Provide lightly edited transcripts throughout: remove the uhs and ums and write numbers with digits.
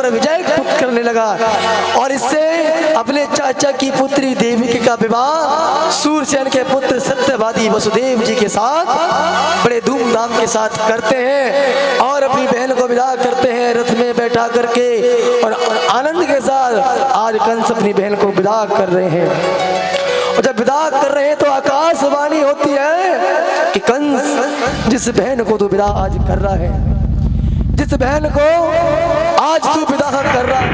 पर विजय करने लगा और इससे अपने चाचा की पुत्री देवकी का विवाह सूरसेन के पुत्र सत्यवादी वसुदेव जी के साथ बड़े धूमधाम के साथ करते हैं और अपनी बहन को विदा करते हैं रथ में बैठा करके। और आनंद के साथ आज कंस अपनी बहन को विदा कर रहे हैं। और जब विदा कर रहे हैं तो आकाशवाणी होती है कि कंस जिस बहन को तू विदा आज कर रहा है, जिस बहन को आज तू विदा कर रहा है,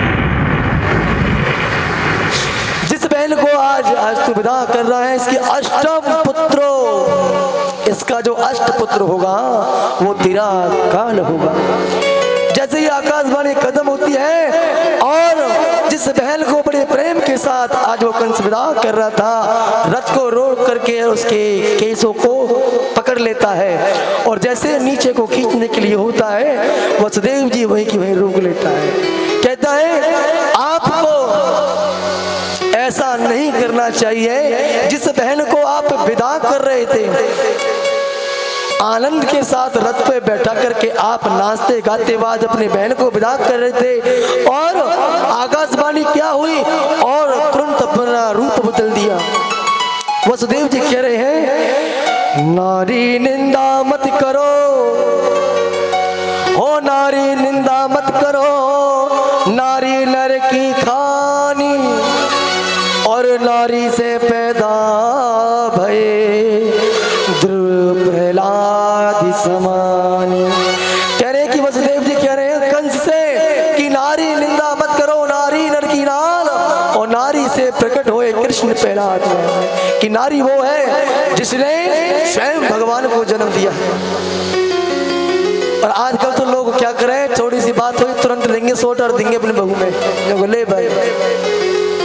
जिस बहन को आज तू विदा कर रहा है, इसकी अष्टम पुत्रो, इसका जो अष्ट पुत्र होगा वो तेरा काल होगा। जैसे ही आकाशवाणी खत्म होती है और जिस बहन को बड़े प्रेम के साथ आज वो कंस विदा कर रहा था, रथ को रोक करके उसके केसों को पकड़ लेता है और जैसे नीचे को खींचने के लिए होता है वसुदेव जी वहीं की वहीं रोक लेता है। कहता है आपको ऐसा नहीं करना चाहिए। जिस बहन को आप विदा कर रहे थे आनंद के साथ रथ पे बैठा करके आप नाचते गाते बाद अपने बहन को विदा कर रहे थे और आकाशवाणी क्या हुई और तुरंत अपना रूप बदल दिया। वसुदेव जी कह रहे हैं नारी निंदा मत करो, हो नारी निंदा मत करो, नारी नर की खानी और नारी से पैदा भये प्रहलाद समान। कह रहे कि वसुदेव जी कह रहे हैं कंस से कि नारी निंदा मत करो, नारी नर की नाल और नारी से प्रकट होए कृष्ण प्रहलाद कि नारी वो है जिसने स्वयं भगवान को जन्म दिया। और आजकल तो लोग क्या करें, थोड़ी सी बात हुई तुरंत लेंगे सोट और देंगे अपनी बहू में, ले भाई।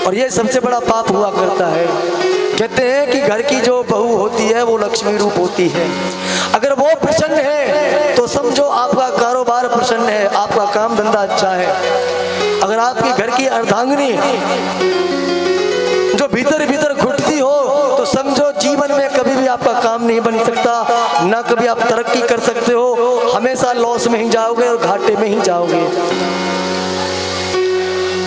और ये सबसे बड़ा पाप हुआ करता है। कहते हैं कि घर की जो बहू होती है वो लक्ष्मी रूप होती है। अगर वो प्रसन्न है तो समझो आपका कारोबार प्रसन्न है, आपका काम धंधा अच्छा है। अगर आपकी घर की अर्धांगिनी जो भीतर भीतर घुटती हो तो समझो जीवन में कभी भी आपका काम नहीं बन सकता, ना कभी आप तरक्की कर सकते हो, हमेशा लॉस में ही जाओगे और घाटे में ही जाओगे।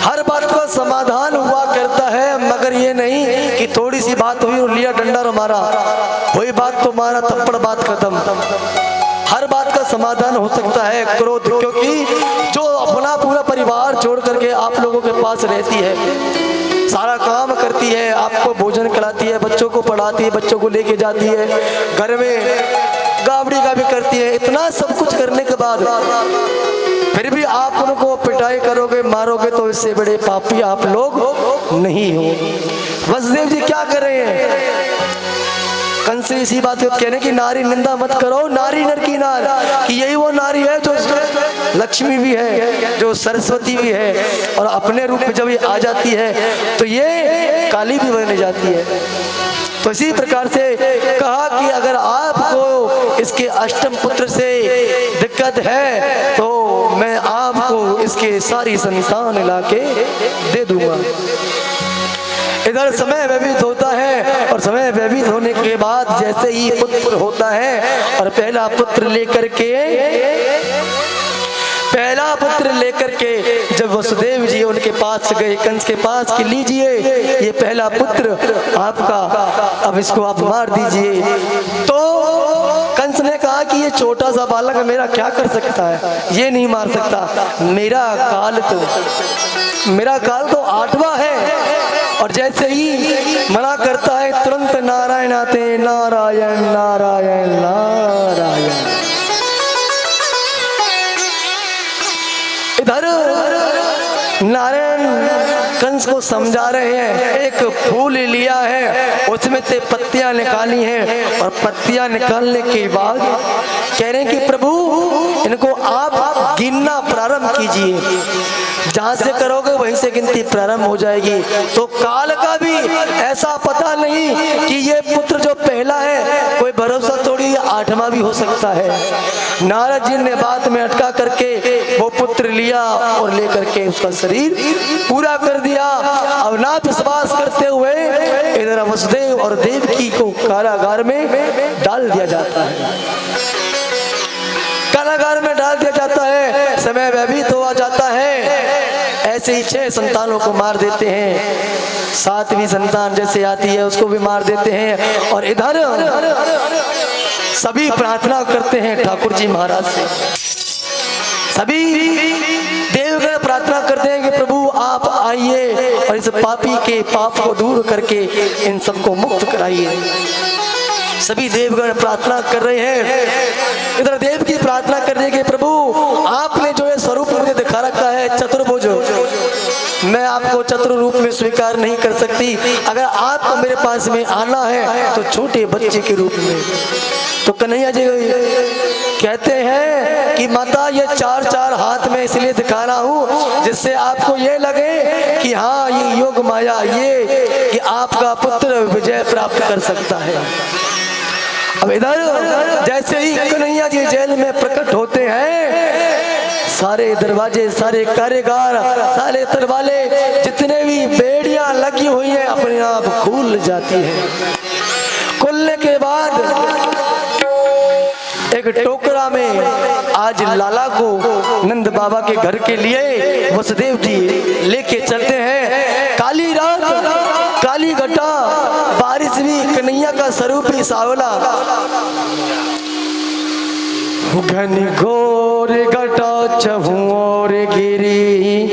हर बात का समाधान हुआ करता है, मगर ये नहीं कि थोड़ी सी बात हुई और लिया डंडा और मारा, वही बात तो मारा थप्पड़ बात खत्म। हर बात का समाधान हो सकता है क्रोध, क्योंकि जो अपना पूरा परिवार छोड़ करके आप लोगों के पास रहती है, सारा काम करती है, आपको भोजन कराती है, बच्चों को पढ़ाती है, बच्चों को लेके जाती है, घर में गावड़ी का भी करती है, इतना सब कुछ करने के बाद फिर भी आप उनको पिटाई करोगे, मारोगे तो इससे बड़े पापी आप लोग नहीं हो। वसुदेव जी क्या कर रहे हैं, कंस से इसी बात को कहने की नारी निंदा मत करो, नारी नर की नार, कि यही वो नारी है जो लक्ष्मी भी है, जो सरस्वती भी है, और अपने रूप में जब ये आ जाती है तो ये काली भी बन जाती है। तो इसी प्रकार से कहा कि अगर आपको इसके अष्टम पुत्र से दिक्कत है तो मैं आपको इसके सारी संतान लाके दे दूंगा। इधर समय व्यतीत होता है और समय व्यतीत होने के बाद जैसे ही पुत्र होता है और पहला पुत्र लेकर के जब वसुदेव जी उनके पास गए कंस के पास कि लीजिए ये पहला पुत्र आपका, अब इसको आप मार दीजिए। तो कंस ने कहा कि ये छोटा सा बालक मेरा क्या कर सकता है, ये नहीं मार सकता, मेरा काल तो 8वां है। और जैसे ही मना करता है तुरंत नारायण आते, नारायण नारायण नारायण। इधर नारायण कंस को समझा रहे हैं, एक फूल लिया है उसमें से पत्तियां निकाली हैं और पत्तियां निकालने के बाद कह रहे हैं कि प्रभु इनको आप गिनना प्रारंभ कीजिए, जहां से करोगे वहीं से गिनती प्रारंभ हो जाएगी। तो काल का भी ऐसा पता नहीं कि ये पुत्र जो पहला है कोई भरोसा थोड़ी 8वां भी हो सकता है। नारद जी ने बात में अटका करके वो पुत्र लिया और लेकर के उसका शरीर पूरा कर दिया। अब ना विश्वास करते हुए इधर वसुदेव और देवकी को कारागार में डाल दिया जाता है, कारागार में डाल दिया जाता है। समय व्यतीत हुआ जाता है ऐसे ही 6 संतानों को मार देते हैं, 7वीं संतान जैसे आती है उसको भी मार देते हैं। और इधर सभी प्रार्थना करते हैं ठाकुर जी महाराज से, सभी देवगण प्रार्थना करते हैं कि प्रभु आप आइए और इस पापी के पाप को दूर करके इन सबको मुक्त कराइए। सभी देवगण प्रार्थना कर रहे हैं। इधर देव की प्रार्थना कर रहे हैं कि प्रभु आपने जो है स्वरूप मुझे दिखा रखा है चतुर्भुज, मैं आपको चतुर रूप में स्वीकार नहीं कर सकती। अगर आपको मेरे पास में आना है तो छोटे बच्चे के रूप में। तो कन्हैया जी कहते हैं कि माता ये 4 हाथ में इसलिए दिखा रहा हूँ जिससे आपको ये लगे कि हाँ ये योग माया, ये कि आपका पुत्र विजय प्राप्त कर सकता है। अब इधर जैसे ही कन्हैया जी जेल में प्रकट होते हैं, सारे दरवाजे, सारे कारीगर, सारे तरवाले, जितने भी बेड़ियां लगी हुई हैं अपने आप खुल जाती हैं। खुलने के बाद एक टोकरा में आज लाला को नंद बाबा के घर के लिए वसुदेव जी लेके चलते हैं। काली रात, काली घटा, बारिश भी, कन्हैया का स्वरूप ही सावला। घन घोर घटा चहुओर गिरी,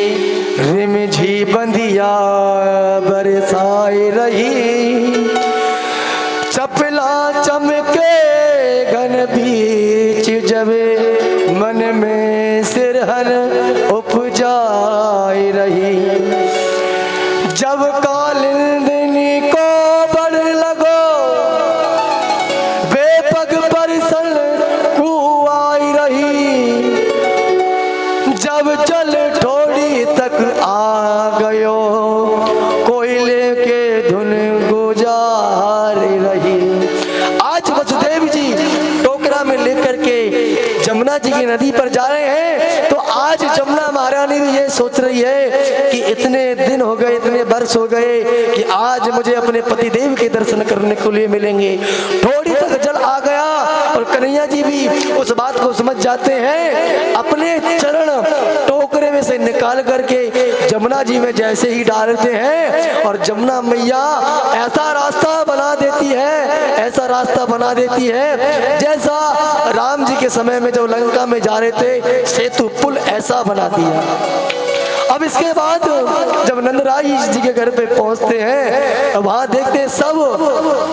रिमझी बंधिया बरसाए रही। चपला चमके घन बीच जबे, मन में सिरहन उपजाए रही। जब कालिंदिनी को बड़ लगो, बेपग पर सन कुआई रही। जब चल थोड़ी तक आ गयो, कोयले के धुन गुजार रही। आज वसुदेव जी टोकरा में लेकर के जमुना जी की नदी पर जा रहे हैं। तो आज जमुना महारानी भी ये सोच रही है कि इतने दिन हो गए, इतने वर्ष हो गए कि आज मुझे अपने पति देव के दर्शन करने के लिए मिलेंगे। थोड़ी तक जल आ गया और कन्हैया जी भी उस बात को समझ जाते हैं। अपने चरण टोकरे में से निकाल करके जमुना जी में जैसे ही डालते हैं और जमुना मैया ऐसा रास्ता बना देती है, ऐसा रास्ता बना देती है जैसा राम जी के समय में जब लंका में जा रहे थे सेतु पुल ऐसा बना दिया। अब इसके बाद जब नंदराई जी के घर पे पहुंचते हैं, वहां देखते हैं सब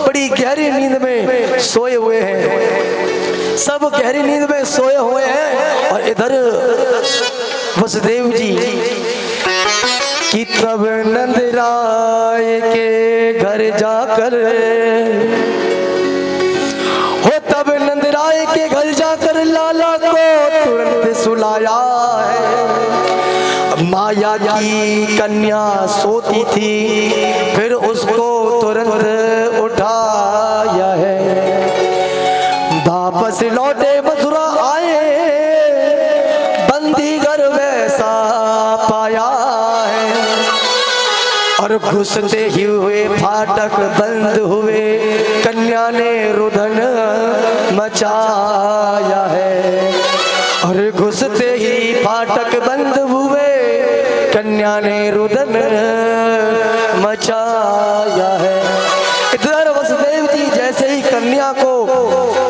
बड़ी गहरी नींद में सोए हुए हैं, सब गहरी नींद में सोए हुए हैं। और इधर वसुदेव जी कि तब नंदराय के घर जाकर, हो तब नंदराय के घर जाकर लाला को तुरंत सुलाया है। माया की कन्या सोती थी, फिर उसको तुरंत उठाया है। वापस लौटे मथुरा आए, बंदी घर वैसा पाया है। और घुसते ही हुए फाटक बंद हुए, कन्या ने रुदन मचाया है। और घुसते ही फाटक बंद हुए, कन्या ने रुदन मचाया है। इधर वसुदेव जी जैसे ही कन्या को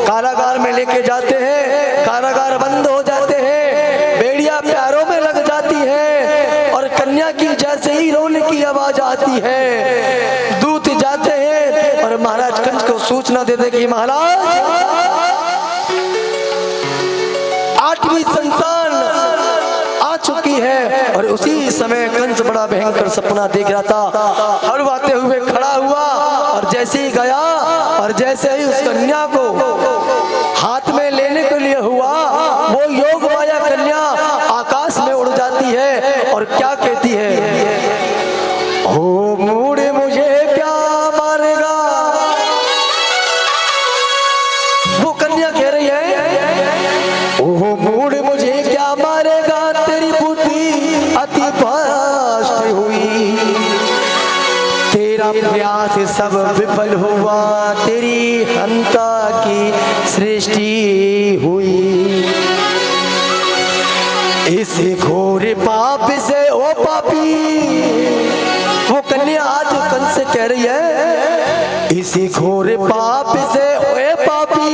कारागार में लेके जाते हैं, कारागार बंद हो जाते हैं, बेड़िया पैरों में लग जाती है और कन्या की जैसे ही रोने की आवाज आती है, दूत जाते हैं और महाराज कंस को सूचना देते कि महाराज 8वीं संतान आ चुकी है। और उसी समय कंस बड़ा भयंकर सपना देख रहा था, हड़वाते हुए खड़ा हुआ और जैसे ही गया और जैसे ही उस कन्या को हाथ में लेने के लिए हुआ, वो योग माया कन्या आकाश में उड़ जाती है और क्या कहती है, ओ मूढ़े मुझे क्या मारेगा। वो कन्या कह रही है, ओ मूढ़े मुझे क्या मारेगा, तेरी बुद्धि अति भ्रष्ट हुई, तेरा प्रयास सब विफल हुआ, तेरी हंता की सृष्टि हुई। इस इसी घोर पाप से ओ पापी, वो कन्या आज कंस से कह रही है, इसी घोर पाप से ओए पापी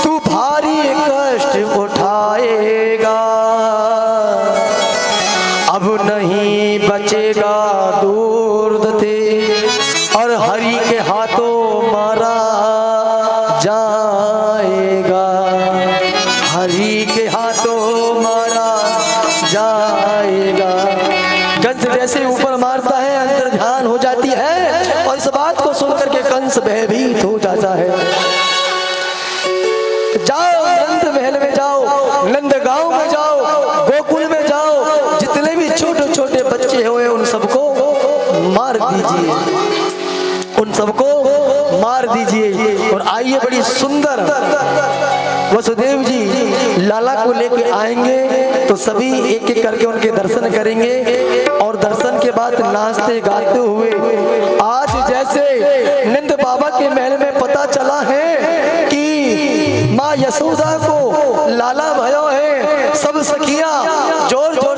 तू भारी कष्ट उठाएगा, अब नहीं बचेगा दूर थे और हरि के हाथों मारा जाएगा, हरि के हाथों मारा जाएगा। कंस जैसे ऊपर मारता है अंदर ध्यान हो जाती है और इस बात को सुनकर के कंस भयभीत हो जाता है। जाओ नंद महल में जाओ, नंद गांव में जाओ, गोकुल में जाओ, जितने भी छोटे छोटे बच्चे हुए उन सबको मार दीजिए, उन सबको मार दीजिए। और आइए बड़ी सुंदर वसुदेव जी लाला को लेके आएंगे तो सभी एक एक करके उनके दर्शन करेंगे और दर्शन के बाद नाचते गाते हुए, आज जैसे नंद बाबा के महल में पता चला है कि माँ यशोदा को लाला भयो है, सब सखियां जोर जोर